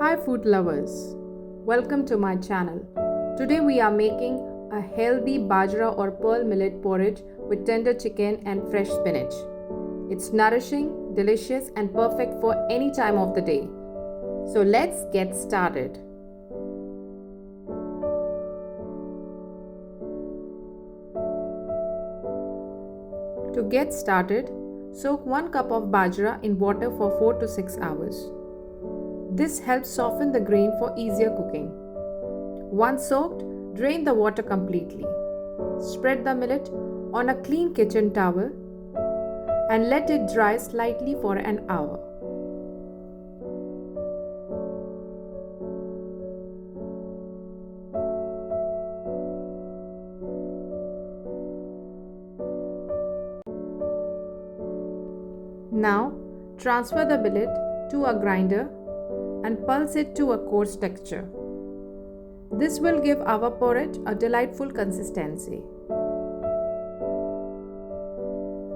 Hi food lovers, welcome to my channel. Today we are making a healthy bajra or pearl millet porridge with tender chicken and fresh spinach. It's nourishing, delicious and perfect for any time of the day. So let's get started. To get started, soak 1 cup of bajra in water for 4 to 6 hours. This helps soften the grain for easier cooking. Once soaked, drain the water completely. Spread the millet on a clean kitchen towel and let it dry slightly for an hour. Now, transfer the millet to a grinder and pulse it to a coarse texture. This will give our porridge a delightful consistency.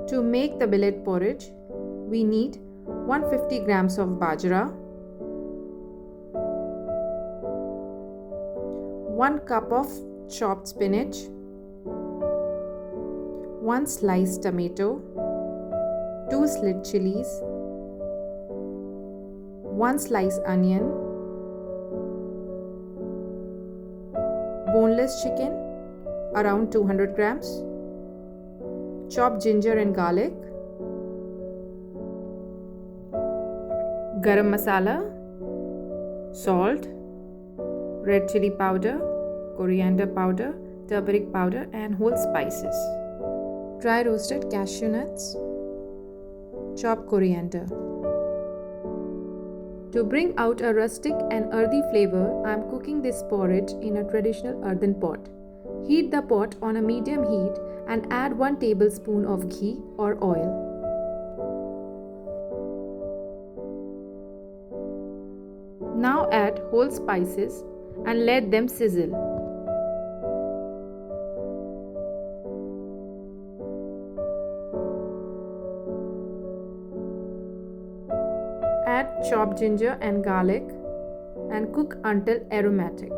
To make the millet porridge, we need 150 grams of bajra, 1 cup of chopped spinach, 1 sliced tomato, 2 slit chilies, 1 sliced onion, boneless chicken around 200 grams, chopped ginger and garlic, garam masala, salt, red chili powder, coriander powder, turmeric powder and whole spices, dry roasted cashew nuts, chopped coriander. To bring out a rustic and earthy flavor, I am cooking this porridge in a traditional earthen pot. Heat the pot on a medium heat and add 1 tablespoon of ghee or oil. Now add whole spices and let them sizzle. Add chopped ginger and garlic and cook until aromatic.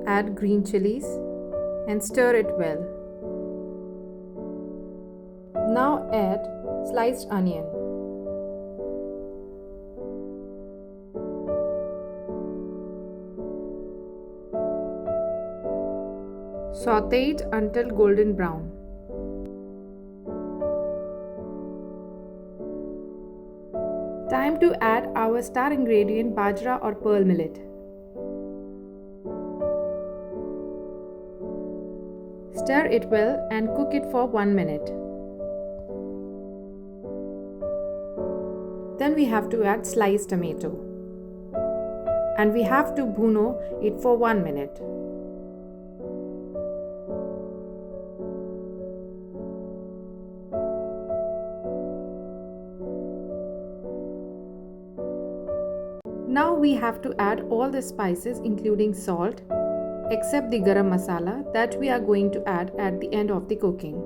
Add green chilies and stir it well. Now add sliced onion. Saute it until golden brown. Time to add our star ingredient bajra or pearl millet. Stir it well and cook it for 1 minute. Then we have to add sliced tomato. And we have to bhuno it for 1 minute. Now we have to add all the spices including salt, except the garam masala that we are going to add at the end of the cooking.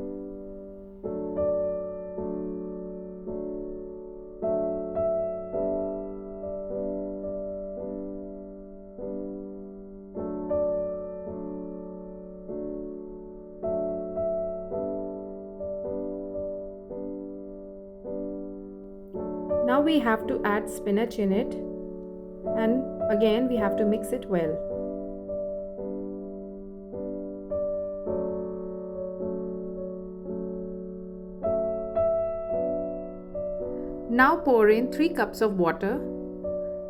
Now we have to add spinach in it. And again we have to mix it well. Now pour in 3 cups of water,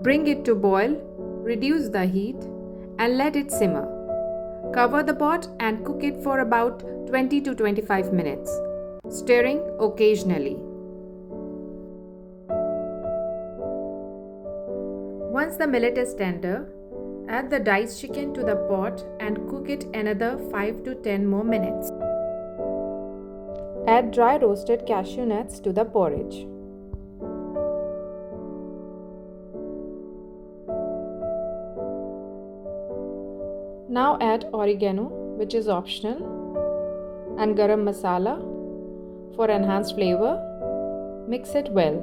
bring it to boil, reduce the heat and let it simmer. Cover the pot and cook it for about 20 to 25 minutes, stirring occasionally. Once the millet is tender, add the diced chicken to the pot and cook it another 5 to 10 more minutes. Add dry roasted cashew nuts to the porridge. Now add oregano, which is optional, and garam masala for enhanced flavor. Mix it well.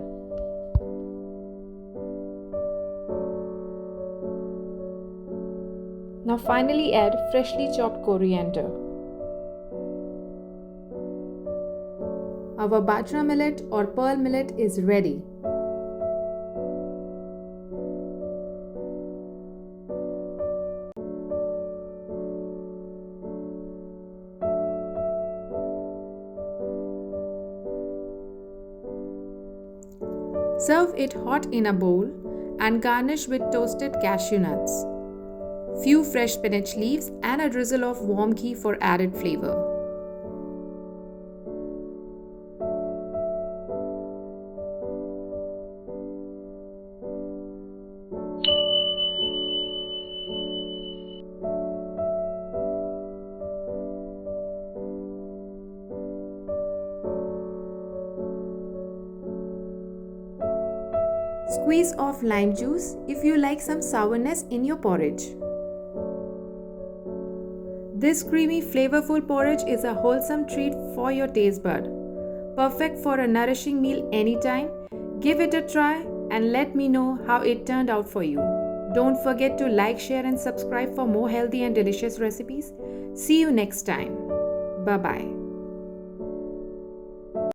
Now finally add freshly chopped coriander. Our Bajra millet or pearl millet is ready. Serve it hot in a bowl and garnish with toasted cashew nuts, few fresh spinach leaves and a drizzle of warm ghee for added flavor. Squeeze off lime juice if you like some sourness in your porridge. This creamy, flavorful porridge is a wholesome treat for your taste bud. Perfect for a nourishing meal anytime. Give it a try and let me know how it turned out for you. Don't forget to like, share and subscribe for more healthy and delicious recipes. See you next time. Bye-bye.